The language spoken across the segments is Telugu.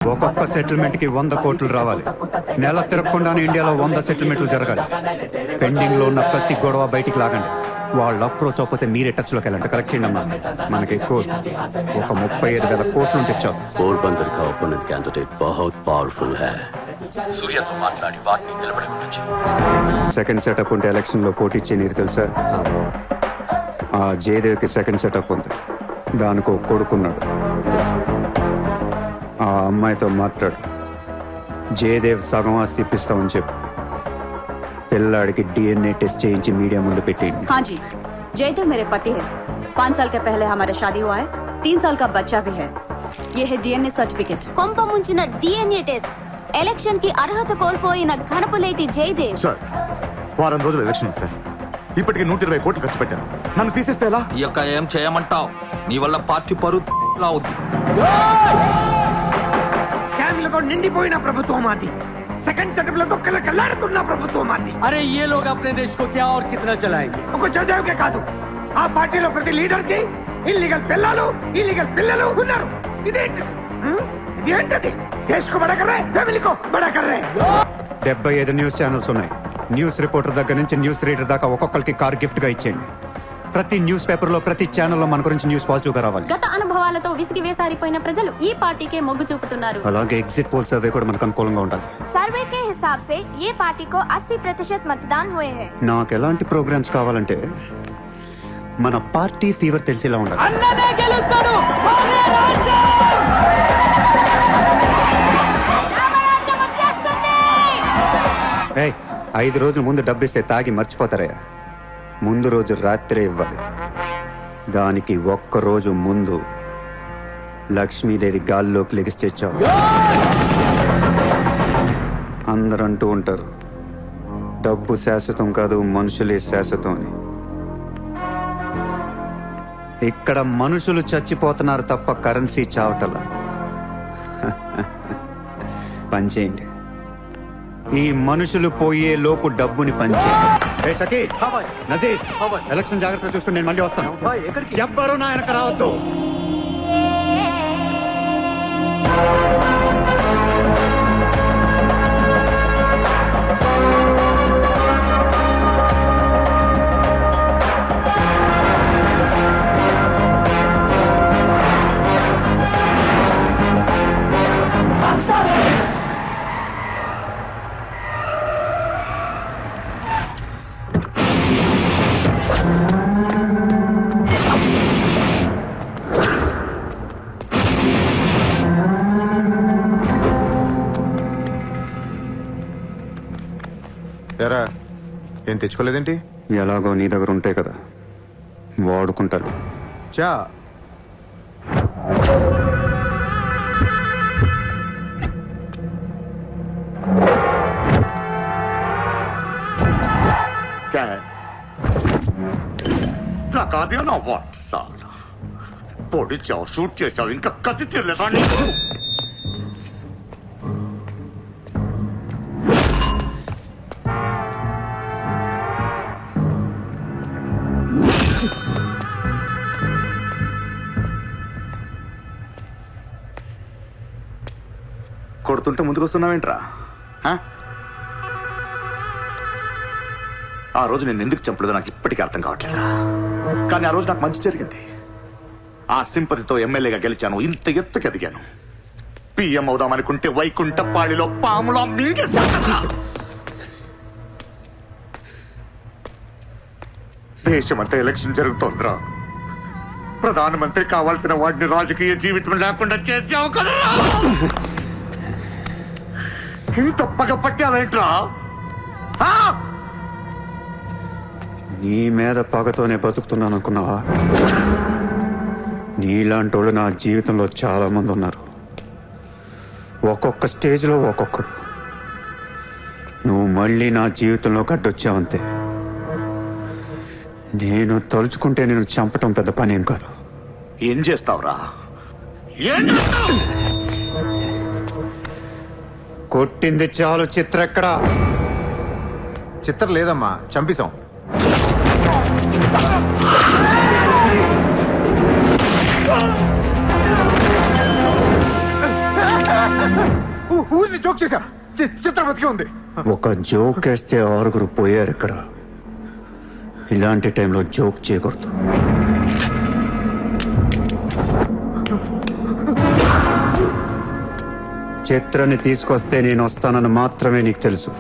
ఒక్కొక్క సెటిల్మెంట్ కి 100 కోట్లు రావాలి. నెల తిరగకుండానే ఇండియాలో 100 సెటిల్మెంట్లు జరగాలి. పెండింగ్ లో ఉన్న ప్రతి గొడవ బయటికి లాగండి. వాళ్ళు అప్రోచ్ అవ్వకపోతే మీరే టచ్ లోకి వెళ్ళండి. కరెక్ట్ చేయండి అమ్మా. మనకి ఎక్కువ ఒక 35,000 కోట్లు ఉంటే చాలు. పోర్బందర్ का ओपोनेंट कैंडिडेट बहुत पावरफुल है. సూర్యతో మాట్లాడి వాటిని నిలబడకుండా. సెకండ్ సెటప్ ఉంటే ఎలక్షన్ లో పోటీ చేయనీరు తెలుసా? ఆ జయదేవ్ కి సెకండ్ సెటప్ ఉంది. దానికి ఒక కొడుకున్నాడు. ఆ అమ్మాయితో మాట్లాడు. జయదేవ్ సగం ఆస్తి ఇప్పిస్తామని చెప్పు. పిల్లాడికి DNA टेस्ट చేయించి మీడియా ముందు పెట్టేయండి. हाँ जी, जयदेव मेरे पति है. 5 साल के पहले हमारा शादी हुआ है. 3 साल का बच्चा भी है. ये है DNA सर्टिफिकेट. కొంప ముంచిన DNA టెస్ట్. ఎలక్షన్ కి అర్హత కోల్పోయిన ఘనపులేటి జయదేవ్. సార్, వారం రోజులు ఎలక్షన్ ఉంది సార్. ఇప్పటికి 120 కోట్లు ఖర్చు పెట్టాను. నన్ను తీసేస్తే ఎలా? ఈ యొక్క ఏం చేయమంటావు? నీ వల్ల పార్టీ పరువు అవుద్ది. స్కామ్లతో నిండిపోయిన ప్రభుత్వం మాది. సెకండ్ సెటప్ లతో కళ్ళకల్లాడుతున్న ప్రభుత్వం మాది. अरे ये लोग अपने देश को क्या और कितना चलाएंगे? ఒక జయదేవ్కే కాదు, ఆ పార్టీలో ప్రతి లీడర్ కి ఇల్లీగల్ పిల్లలు, ఇల్లీగల్ పిల్లలు ఉన్నారు. ఇదేంటిది? ఇదేంటది? దేశ్ కు బడా కర్ రే, ఫ్యామిలీ కో బడా కర్ రే. 75 న్యూస్ ఛానల్స్ ఉన్నాయి. న్యూస్ రిపోర్టర్ దగ్గర నుంచి న్యూస్ రీడర్ దాకా ఒక్కొక్కరికి కార్ గిఫ్ట్ గా ఇచ్చేయండి. ప్రతి న్యూస్ పేపర్ లో, ప్రతి ఛానల్లో మన గురించి న్యూస్ పాజిటివ్ గా రావాలి. గత అనుభవాలతో విసిగి వేసారిపోయిన ప్రజలు ఈ పార్టీకే మొగ్గు చూపుతున్నారు. అలాగే ఎగ్జిట్ పోల్ సర్వే కూడా మనకు అనుకూలంగా ఉండాలి. सर्वे के हिसाब से ये पार्टी को 80% मतदान हुए हैं. నాకు ఎలాంటి ప్రోగ్రామ్స్ కావాలంటే మన పార్టీ ఫీవర్ తెలిసేలా ఉండాలి. అన్నదే గెలుస్తాడు. రామరాజ్యం వచ్చేస్తుంది. ఏయ్, 5 రోజుల ముందు డబ్బిస్తే తాగి మర్చిపోతారయ్యా. ముందు రోజు రాత్రే ఇవ్వాలి. దానికి ఒక్క రోజు ముందు లక్ష్మీదేవి గాల్లోకి లెగిస్తే చాలు. అందరూ అంటూ ఉంటారు, డబ్బు శాశ్వతం కాదు, మనుషులే శాశ్వతం అని. ఇక్కడ మనుషులు చచ్చిపోతున్నారు తప్ప కరెన్సీ చావటలా. పనిచేయండి. ఈ మనుషులు పోయే లోపు డబ్బుని పంచేయండి. ఏ షకీల్, నజీర్, ఎలక్షన్ జాగ్రత్త చూసుకుని నేను మళ్ళీ వస్తాను. ఎవ్వరూ నా వెనక రావద్దు. ఎరా, ఏం తెచ్చుకోలేదేంటి? ఎలాగో నీ దగ్గర ఉంటాయి కదా, వాడుకుంటాను. చా లగా दिया ना वाट साला పొడి చావు షూట్ చేసావు ఇంకా కసి తీరలేదా నీకు కొడుతుంటే ముందుకొస్తున్నావేంట్రా? ఆ రోజు నేను ఎందుకు చంపలేదో నాకు ఇప్పటికీ అర్థం కావట్లేదు. కానీ ఆ రోజు నాకు మంచి జరిగింది. ఆ సింపతితో ఎమ్మెల్యేగా గెలిచాను. ఇంత ఎత్తుకి ఎదిగాను. పిఎం అవుదామనుకుంటే వైకుంఠపాళిలో పాములా మింగేశాను. దేశమంతా ఎలక్షన్ జరుగుతోందిరా. ప్రధానమంత్రి కావాల్సిన వాడిని రాజకీయ జీవితం లేకుండా చేసావు కదరా. ఇంత పగ పట్టావేంట్రా? నీ మీద పగతోనే బతుకుతున్నాను అనుకున్నావా? నీలాంటి వాళ్ళు నా జీవితంలో చాలా మంది ఉన్నారు. ఒక్కొక్క స్టేజ్లో ఒక్కొక్కడు. నువ్వు మళ్ళీ నా జీవితంలో గడ్డొచ్చావంతే. నేను తలుచుకుంటే నేను చంపటం పెద్ద పని ఏం కాదు. ఏం చేస్తావురా? కొట్టింది చాలు. చిత్ర ఎక్కడా? చిత్ర లేదమ్మా, చంపేశాం. ఊరిని జోక్ చేశా. చిత్రం బతికే ఉంది. ఒక జోక్ వేస్తే 6 పోయారు ఇక్కడ. ఇలాంటి టైంలో జోక్ చేయకూడదు. చిత్రాన్ని తీసుకొస్తే నేను వస్తానని మాత్రమే నీకు తెలుసు.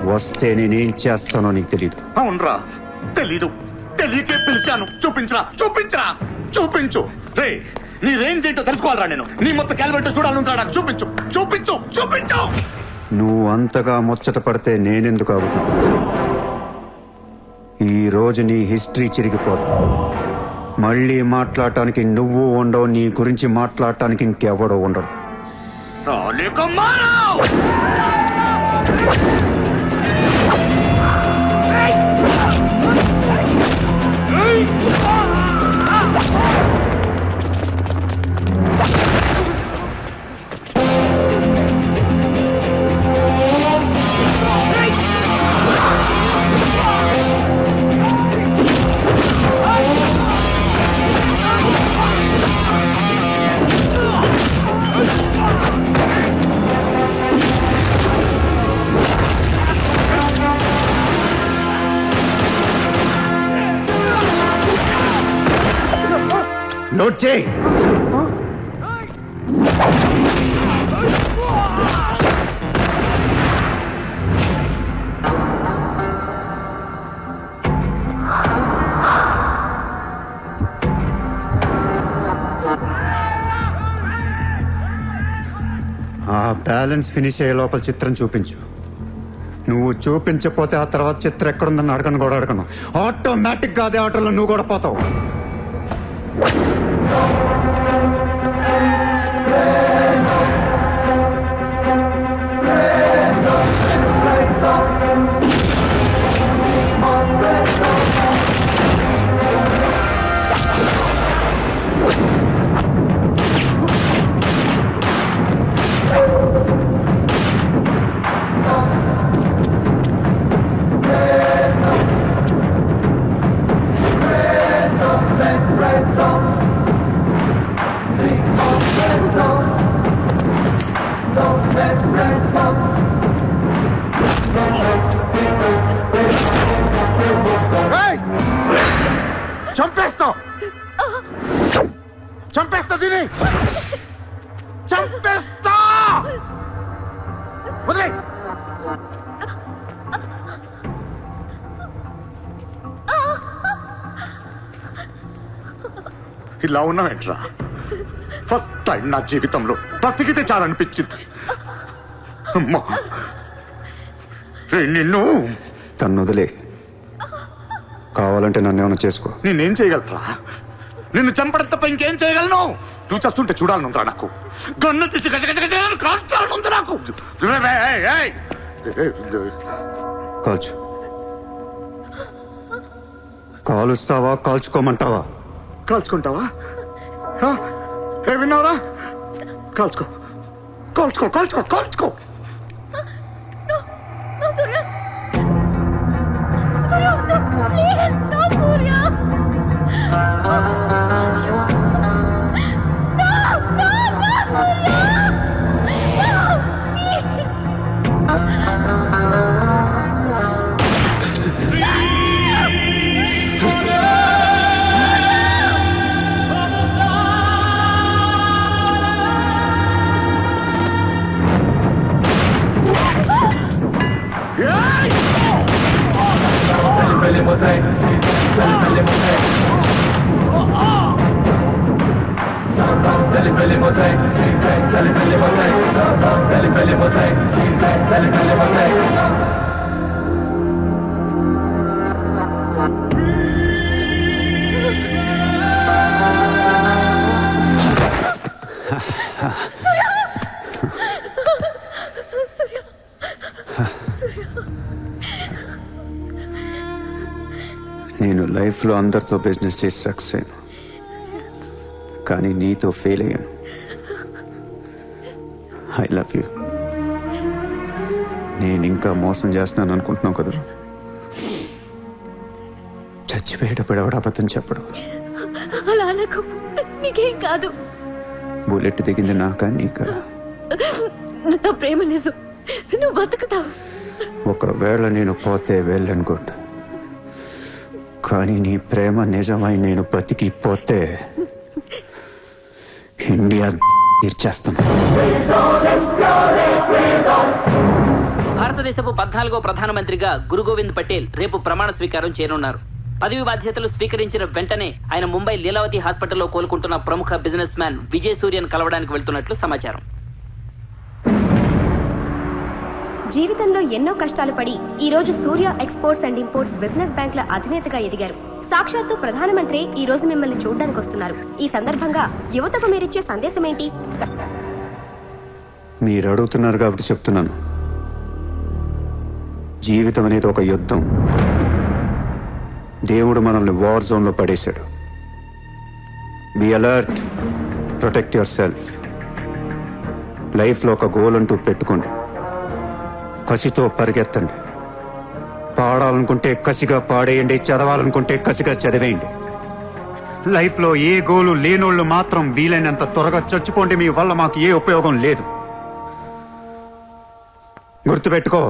వస్తే నేనేం చేస్తానో నీకు తెలీదు. అవునరా, తెలీదు. తెలియకే పిలిచాను. చూపించరా, చూపించరా, చూపించు. రే, నీ రేంజ్ ఏంటో తెలుసుకోవాలరా నేను. నీ మొత్తం క్యాలిబర్ చూడాలంటా. నాకు చూపించు, చూపించు, చూపించు. నువ్వు అంతగా ముచ్చట పడితే నేనెందుకు ఆగుతా? ఈ రోజు నీ హిస్టరీ చిరిగిపోద్ది. మళ్ళీ మాట్లాడటానికి నువ్వు ఉండవు, నీ గురించి మాట్లాడటానికి ఇంకెవడో ఉండడు. సాలే కమ్మారావ్! నోట్ చేయి. ఆ బ్యాలెన్స్ ఫినిష్ అయ్యే లోపల చిత్రం చూపించు. నువ్వు చూపించకపోతే ఆ తర్వాత చిత్రం ఎక్కడుందని అడగను కూడా అడగను. ఆటోమేటిక్ గా అదే ఆటోలో నువ్వు కూడా పోతావు. చంపేస్తావు, చంపేస్తా, దీని చంపేస్తా. వదిలే. ఇలా ఉన్నావేంట్రా? ఫస్ట్ టైం నా జీవితంలో బ్రతికితే చాలనిపించింది. అమ్మా, నిన్ను తను వదిలే. కావాలంటే నన్ను ఏమైనా చేసుకో. నేనేం చేయగలరా? నిన్ను చంపడం తప్ప ఇంకేం చేయగలను? నువ్వు చేస్తుంటే చూడాలనుందా నాకు? గన్ను తీసి కాల్చాలనుంది నాకు. కాల్చు. కాలుస్తావా కాల్చుకోమంటావా? కాల్చుకుంటావా? ఏ విన్నావురా? కాల్చుకో, కాల్చుకో, కాల్చుకో, కాల్చుకో. నేను లైఫ్లో అందరితో బిజినెస్ చేసి సక్సెస్ అయ్యాను, కానీ నీతో ఫెయిల్ అయ్యాను. I love you. నేను ఇంకా మోసం చేస్తున్నాను అనుకుంటున్నావు కదా? చచ్చిపోయేటప్పుడు ఎవడ అబద్ధం చెప్పడు. అలా అనకు, నీకేం కాదు. బుల్లెట్ దిగింది నాకా నీకా? నా ప్రేమ నిజం, నువ్వు బతుకుతావు. ఒకవేళ నేను పోతే వెళ్ళను గుడ్, కానీ నీ ప్రేమ నిజమై నేను బతికిపోతే ఇండియా తీర్చేస్తాను. భారతదేశపు 14వ ప్రధానమంత్రిగా గురు గోవింద్ పటేల్ రేపు ప్రమాణ స్వీకారం చేయనున్నారు. పదవి బాధ్యతలు స్వీకరించిన వెంటనే ఆయన ముంబై లీలావతి హాస్పిటల్లో కోలుకుంటున్న ప్రముఖ బిజినెస్ మ్యాన్ విజయ్ సూర్యను కలవడానికి వెళ్తున్నట్లు సమాచారం. జీవితంలో ఎన్నో కష్టాలు పడి ఈ రోజు సూర్య ఎక్స్పోర్ట్స్ అండ్ ఇంపోర్ట్స్ బిజినెస్ బ్యాంకుల అధినేతగా ఎదిగారు. సాక్షాత్తు ప్రధానమంత్రి ఈ రోజు మిమ్మల్ని చూడడానికి వస్తున్నారు. ఈ సందర్భంగా యువతకు మీరిచ్చే సందేశం ఏంటి? మీరు అడుగుతున్నారు కాబట్టి చెప్తున్నాను. జీవితం అనేది ఒక యుద్ధం. దేవుడు మనల్ని వార్ జోన్లో పడేశాడు. Be alert, protect your self. లైఫ్లో ఒక గోల్ అంటూ పెట్టుకోండి, కసితో పరిగెత్తండి. పాడాలనుకుంటే కసిగా పాడేయండి, చదవాలనుకుంటే కసిగా చదివేయండి. లైఫ్లో ఏ గోలు లేనోళ్ళు మాత్రం వీలైనంత త్వరగా చచ్చిపోండి. మీ వల్ల మాకు ఏ ఉపయోగం లేదు. గుర్తుపెట్టుకో,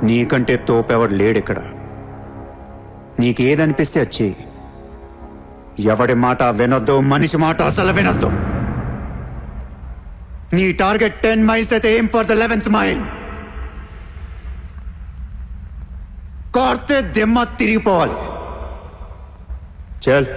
నీకంటే తోపెవడు లేడిక్కడ. నీకేదనిపిస్తే వచ్చి ఎవడి మాట వినొద్దు, మనిషి మాట అసలు వినొద్దు. నీ టార్గెట్ 10 మైల్స్ అయితే aim for the 11th mile. కార్తే దిమ్మ తిరిగిపోవాలి. చల్.